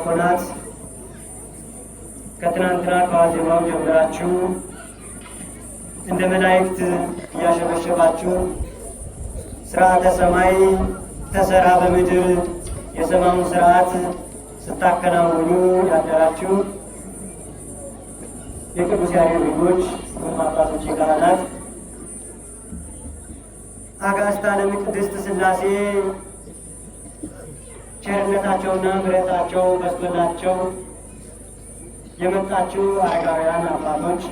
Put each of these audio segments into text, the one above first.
ዲያቆናት ከትናንትና ከዋዜማው ጀምራችሁ እንደ መላእክት እያሸበሸባችሁ ስርዓተ ሰማይ ተሰራ በምድር የሰማዩን ስርዓት ስታከናውኑ ያደራችሁ የቅዱስ ያሬድ ልጆች አባቶች፣ ካህናት፣ አጋዕዝተ ዓለም ቅድስት ሥላሴ ቸርነታቸውና ምሕረታቸው በዝቶላቸው የመጣችሁ አረጋውያን አባቶች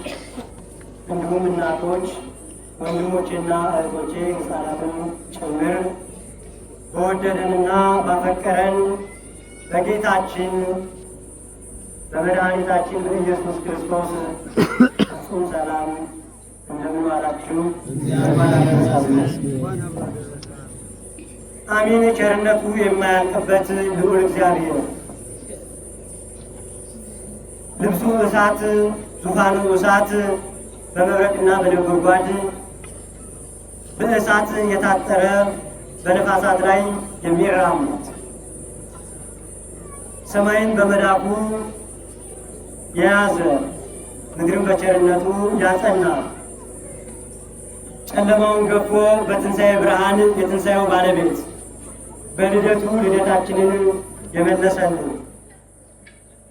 እንዲሁም እናቶች፣ ወንድሞቼና እህቶቼ ሕፃናትን ጭምር በወደደንና ባፈቀረን በጌታችን በመድኃኒታችን በኢየሱስ ክርስቶስ ፍጹም ሰላም እንደምን ዋላችሁ? አሜን። ቸርነቱ የማያልቅበት ልዑል እግዚአብሔር ልብሱ እሳት ዙፋኑ እሳት በመብረቅና በነጎድጓድ በእሳት የታጠረ በነፋሳት ላይ የሚራመድ ሰማይን በመዳፉ የያዘ ምድርን በቸርነቱ ያጸና ጨለማውን ገፎ በትንሣኤ ብርሃን የትንሣኤው ባለቤት በልደቱ ልደታችንን የመለሰልን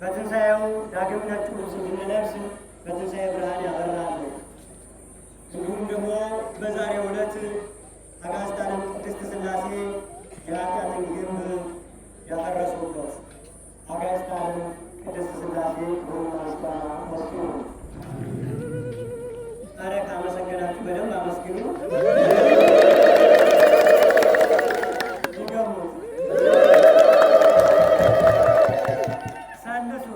በትንሣኤው ዳግም ነጭ ልብስ እንድንለብስ በትንሣኤ ብርሃን ያበራልን እንዲሁም ደግሞ በዛሬው ዕለት አጋዕዝተ ዓለም ቅድስት ሥላሴ የኃጢአትን ግንብ ያፈረሱበት አጋዕዝተ ዓለም ቅድስት ሥላሴ ምስጋና መስግኑ። ኧረ ካመሰገናችሁ በደንብ አመስግኑ። ይገሙት፣ ሰንሱት።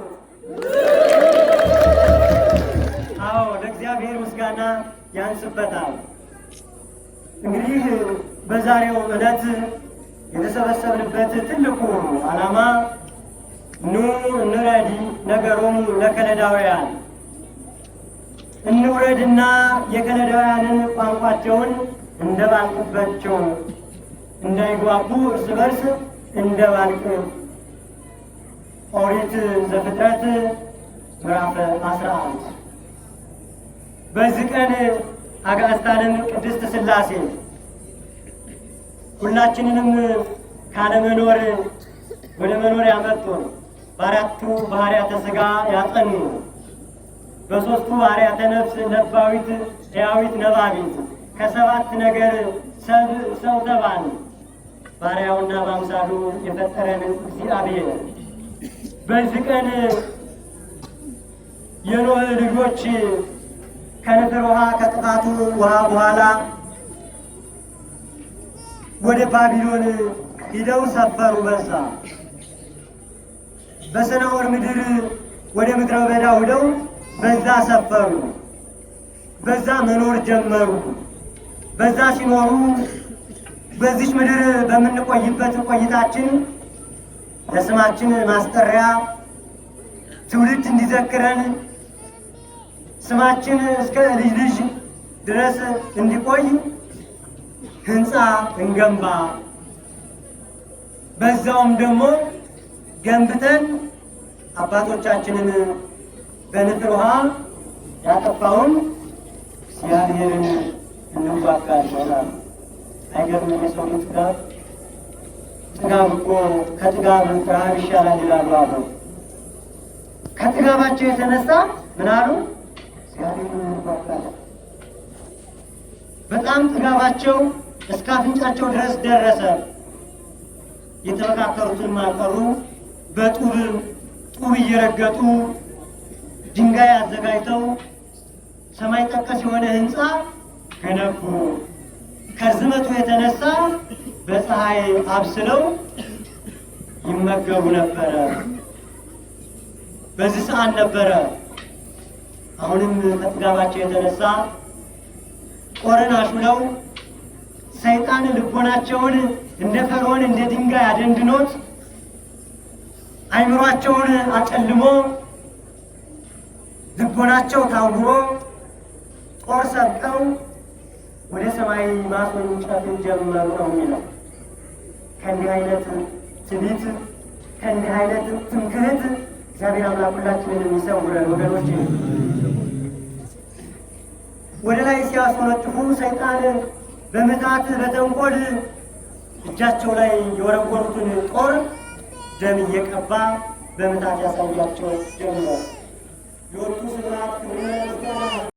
አዎ ለእግዚአብሔር ምስጋና ያንስበታል። እንግዲህ በዛሬው ዕለት የተሰበሰብንበት ትልቁ ዓላማ ኑ እንረድ ነገሮሙ ለከለዳውያን እንውረድና የከለዳውያንን ቋንቋቸውን እንደባልቅባቸው እንዳይግባቡ እርስ በርስ እንደባልቅ ኦሪት ዘፍጥረት ምዕራፍ 11 በዚህ ቀን አጋዕዝተ ዓለም ቅድስት ሥላሴ ሁላችንንም ካለመኖር ወደ መኖር ያመጡን በአራቱ ባህርያተ ሥጋ ያጸኑ በሦስቱ ባህርያተ ነፍስ ለባዊት፣ ሕያዊት፣ ነባቢት ከሰባት ነገር ሰው ተባል ባሪያውና በአምሳሉ የፈጠረን እግዚአብሔር በዚህ ቀን የኖህ ልጆች ከንፍር ውሃ ከጥፋቱ ውሃ በኋላ ወደ ባቢሎን ሂደው ሰፈሩ። በሰናዖር ምድር ወደ ምድረ በዳ ሂደው በዛ ሰፈሩ። በዛ መኖር ጀመሩ። በዛ ሲኖሩ በዚች ምድር በምንቆይበት ቆይታችን ለስማችን ማስጠሪያ ትውልድ እንዲዘክረን ስማችን እስከ ልጅ ልጅ ድረስ እንዲቆይ ሕንፃ እንገንባ፣ በዛውም ደግሞ ገንብተን አባቶቻችንን በንፍር ውሃ ያጠፋውን እግዚአብሔርን እንዋጋለን። አይገርምም? የሰው ልጅ ጥጋብ እኮ ከጥጋብ ረሃብ ይሻላል ይላሉ አበው። ከጥጋባቸው የተነሳ ምን አሉ? እግዚአብሔርን እንዋጋለን። በጣም ጥጋባቸው እስከ አፍንጫቸው ድረስ ደረሰ። የተመካከሩትን ማቀሩ በጡብ እየረገጡ ድንጋይ አዘጋጅተው ሰማይ ጠቀስ የሆነ ሕንፃ ገነቡ። ከርዝመቱ የተነሳ በፀሐይ አብስለው ይመገቡ ነበረ። በዚህ ሰዓት ነበረ። አሁንም ከጥጋባቸው የተነሳ ጦርን አሹለው ሰይጣን ልቦናቸውን እንደ ፈርዖን እንደ ድንጋይ አደንድኖት አይምሯቸውን አጨልሞ ልቦናቸው ታውሮ ጦር ሰብቀው ወደ ሰማይ ማስወንጨፍ ጀመሩ ነው የሚለው። ከእንዲህ አይነት ትዕቢት ከእንዲህ አይነት ትምክህት እግዚአብሔር አምላክ ሁላችንን የሚሰውረን ወገኖች። ወደ ላይ ሲያስወነጭፉ ሰይጣን በምታት በተንኮል እጃቸው ላይ የወረወሩትን ጦር ደም እየቀባ በምታት ያሳያቸው ጀመር። የወጡ ስብራት